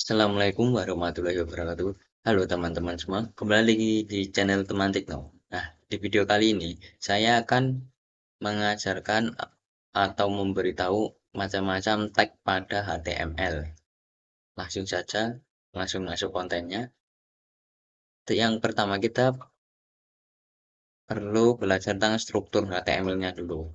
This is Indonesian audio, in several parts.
Assalamualaikum warahmatullahi wabarakatuh. Halo teman-teman semua, kembali lagi di channel Teman Tekno. Nah, di video kali ini saya akan mengajarkan atau memberitahu macam-macam tag pada HTML. Langsung saja, langsung masuk kontennya. Yang pertama kita perlu belajar tentang struktur HTML-nya dulu.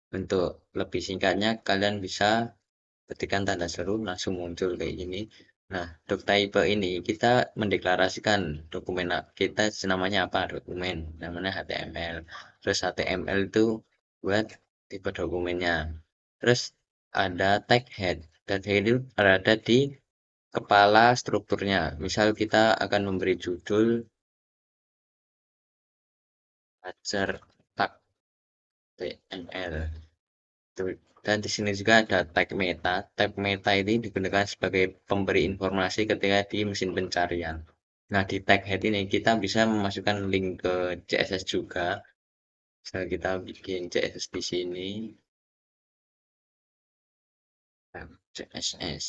Untuk lebih singkatnya, kalian bisa ketikkan tanda seru langsung muncul kayak gini. Nah, doctype ini kita mendeklarasikan dokumen kita namanya apa, dokumen namanya HTML. Terus HTML itu buat tipe dokumennya. Terus ada tag head. Tag head itu berada di kepala strukturnya. Misal kita akan memberi judul ajar tag HTML. Dan di sini juga ada tag meta. Tag meta ini digunakan sebagai pemberi informasi ketika di mesin pencarian. Nah, di tag head ini kita bisa memasukkan link ke CSS juga. Misalnya kita bikin CSS di sini, CSS.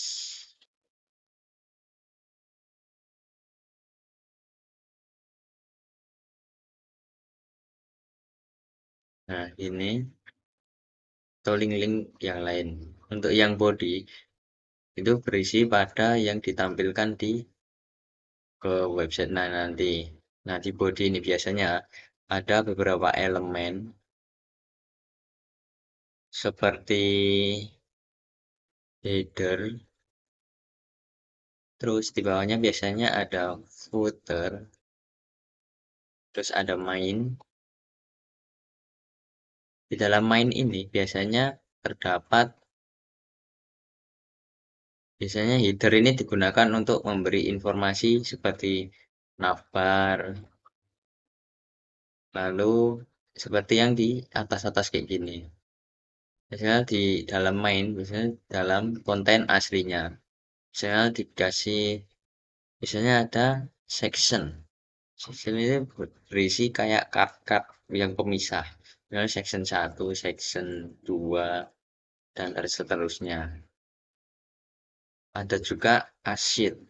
Nah, ini atau link-link yang lain. Untuk yang body itu berisi pada yang ditampilkan di ke website nanti. Nah, di body ini biasanya ada beberapa elemen seperti header, terus di bawahnya biasanya ada footer, terus ada main. Di dalam main ini biasanya header ini digunakan untuk memberi informasi seperti navbar, lalu seperti yang di atas-atas kayak gini. Biasanya di dalam main, biasanya dalam konten aslinya. Misalnya dikasih, biasanya ada section. Section ini berisi kayak card-card yang pemisah. Misalnya section 1, section 2, dan seterusnya. Ada juga asheet.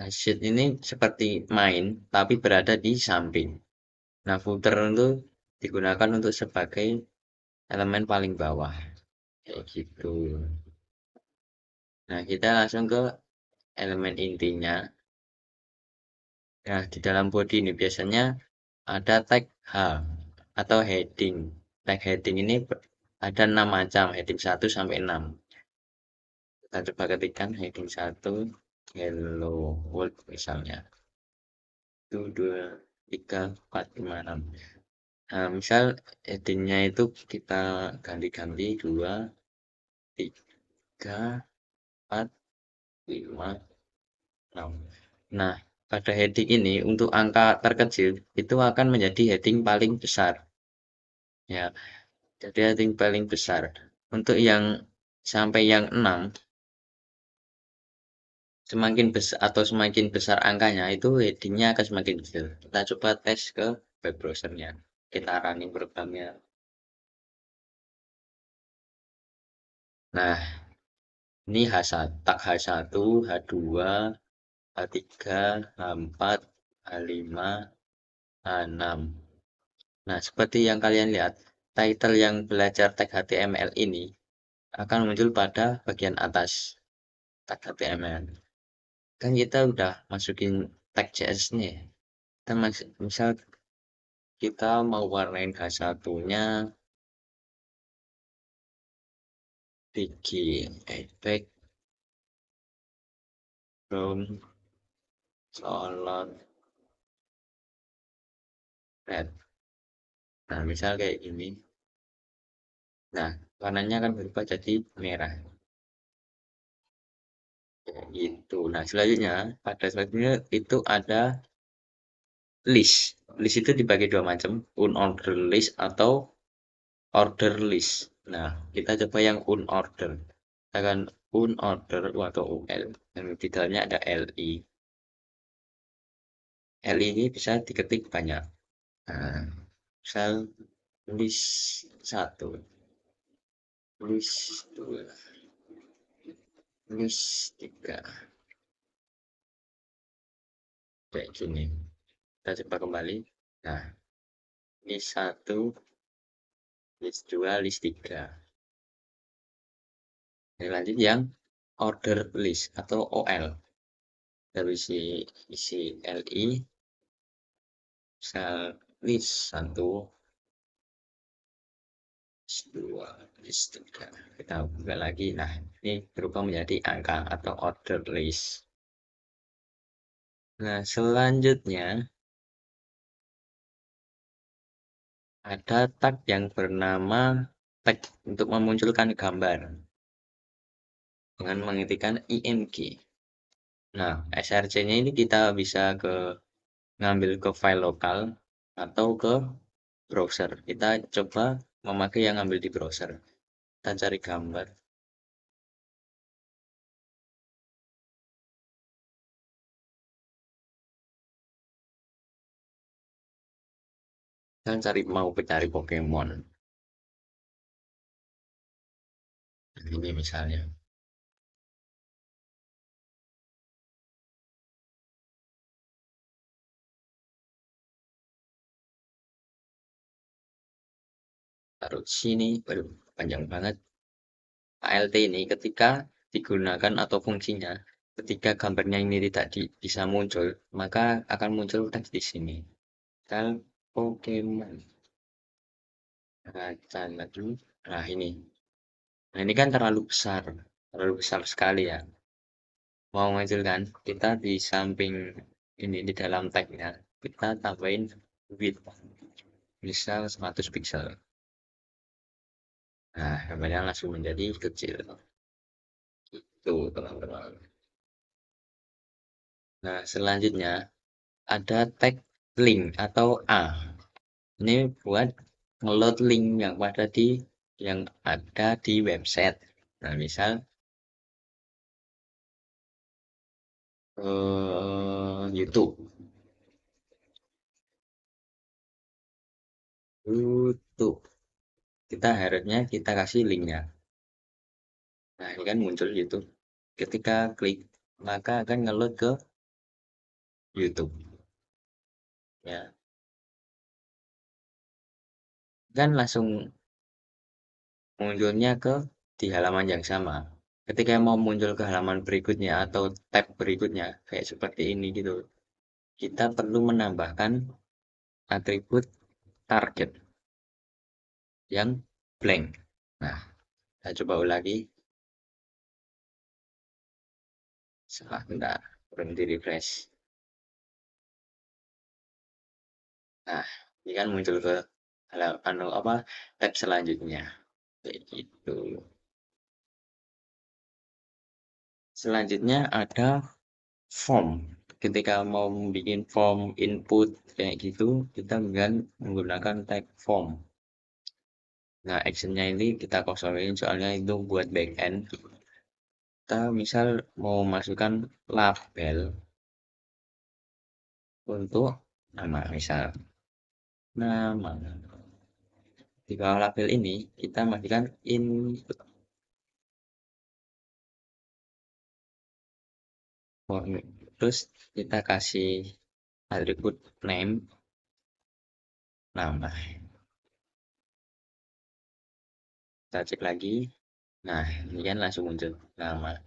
Asheet ini seperti main, tapi berada di samping. Nah, footer itu digunakan untuk sebagai elemen paling bawah. Kayak gitu. Nah, kita langsung ke elemen intinya. Nah, di dalam body ini biasanya ada tag H atau heading. Tag heading ini ada 6 macam, heading 1 sampai 6. Kita coba ketikkan heading 1, hello world misalnya. 1, 2, 3, 4, 5, 6. Nah, misal headingnya itu kita ganti-ganti 2, 3, 4, 5, 6. Nah, pada heading ini untuk angka terkecil itu akan menjadi heading paling besar. Ya, jadi heading paling besar. Untuk yang sampai yang 6, semakin besar angkanya itu headingnya akan semakin kecil. Kita coba tes ke web browsernya. Kita running programnya. Nah, ini H1, tag H1, H2, H3, H4, H5, H6. Nah, seperti yang kalian lihat, title yang belajar tag HTML ini akan muncul pada bagian atas tag HTML. Kan kita udah masukin tag CSS nih. Kita misal kita mau warnain H1-nya bikin efek brown solid red. Nah, misal kayak gini. Nah, warnanya akan berubah jadi merah. Kayak gitu. Nah, selanjutnya, pada selanjutnya itu ada list. List itu dibagi dua macam, unordered list atau order list. Nah, kita coba yang unordered. Kita akan unordered atau UL. Dan di dalamnya ada LI. LI ini bisa diketik banyak. Nah, misal list 1, list 2. list 3 kayak gini. Kita coba kembali. Nah, ini 1, list 2, list 3. Ini lanjut yang order list atau OL. Kita isi LI, misal list 1, list 2, list 3. Kita buka lagi. Nah, ini berubah menjadi angka atau order list. Nah, selanjutnya ada tag yang bernama tag untuk memunculkan gambar dengan mengetikkan img. Nah, src-nya ini kita bisa ngambil ke file lokal atau ke browser. Kita coba memakai yang ngambil di browser. Kita cari gambar. Kita mau cari Pokemon. Ini misalnya. Taruh sini. Waduh, panjang banget. ALT ini ketika digunakan atau fungsinya, ketika gambarnya ini tidak bisa muncul, maka akan muncul teks di sini. Misal Pokemon. Baca lagi. Nah, ini. Nah, ini kan terlalu besar sekali ya. Mau menghasilkan, kita di samping ini di dalam tagnya, kita tambahin width, misal 100 pixel. Nah, gambarnya langsung menjadi kecil. Itu teman-teman. Nah, selanjutnya ada tag link atau A. Ini buat ngeload link yang ada di website. Nah, misal YouTube. YouTube. Kita harusnya kita kasih linknya. Nah, ini kan muncul YouTube. Ketika klik, maka akan ngeload ke YouTube. Ya, kan langsung munculnya di halaman yang sama. Ketika mau muncul ke halaman berikutnya atau tab berikutnya, kayak seperti ini gitu, kita perlu menambahkan atribut target yang blank. Nah, saya coba ulangi. Sebentar, berhenti refresh. Nah, ini kan muncul ke tab selanjutnya. Kayak gitu. Selanjutnya ada form. Ketika mau bikin form input kayak gitu, kita kan menggunakan tag form. Nah, actionnya ini kita kosongin soalnya itu buat backend. Kita misal mau masukkan label untuk nama, misal nama. Di bawah label ini kita masukkan input form. Terus kita kasih atribut name, nama. Kita cek lagi. Nah, ini kan langsung muncul nama.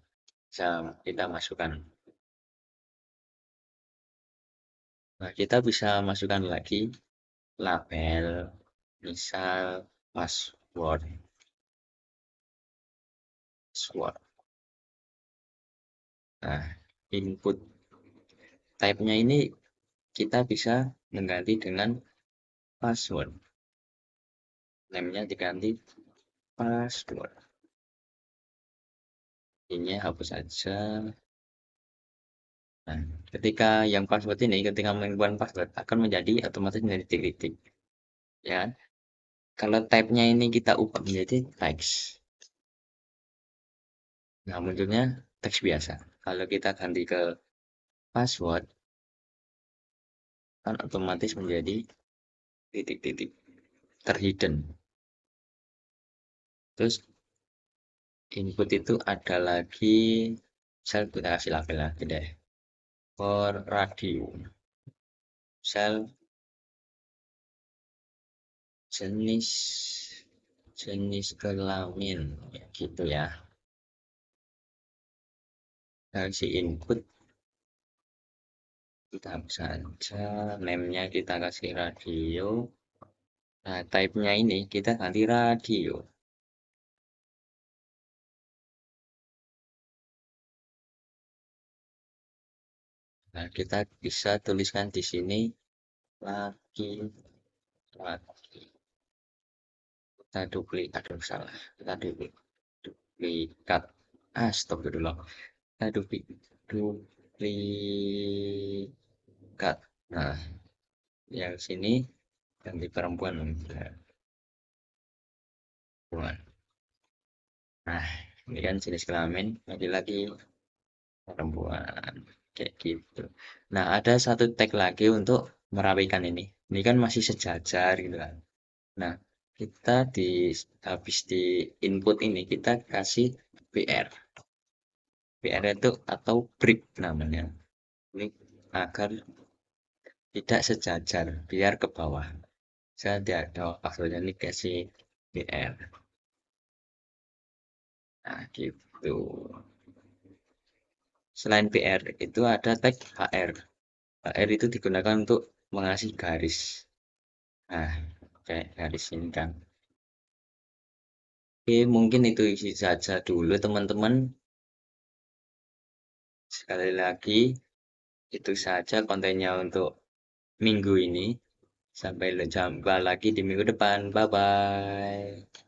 Bisa kita masukkan. Nah, kita bisa masukkan lagi label, misal password. Nah, input type-nya ini kita bisa mengganti dengan password. Name-nya diganti password. Ini hapus saja. Nah, ketika yang password ini, ketika mengubah password akan menjadi otomatis menjadi titik-titik. Ya, kalau type-nya ini kita ubah menjadi teks. Nah, munculnya teks biasa. Kalau kita ganti ke password, kan otomatis menjadi titik-titik terhidden. Terus input itu ada lagi, misal kita kasih label lagi deh, for radio, misal jenis jenis kelamin, ya gitu ya. Kasih input, kita saja name-nya kita kasih radio. Nah, type-nya ini kita ganti radio. Nah, kita bisa tuliskan di sini lagi lagi. Kita duplikat, aduh salah. Kita duplikat. Stop dulu. Kita duplikat. Nah, yang sini ganti perempuan. Perempuan. Nah, ini kan jenis kelamin. Lagi-lagi perempuan. Kayak gitu. Nah, ada satu tag lagi untuk merapikan ini. Ini kan masih sejajar gitu kan. Nah, kita habis di input ini kita kasih BR. BR itu atau break namanya. Ini agar tidak sejajar, biar ke bawah. Saya tidak ada maksudnya ini kasih BR. Nah, gitu. Selain BR itu ada tag HR. HR itu digunakan untuk mengasih garis. Nah, kayak garis ini kan. Oke, mungkin itu isi saja dulu teman-teman. Sekali lagi, itu saja kontennya untuk minggu ini. Sampai jumpa lagi di minggu depan. Bye bye.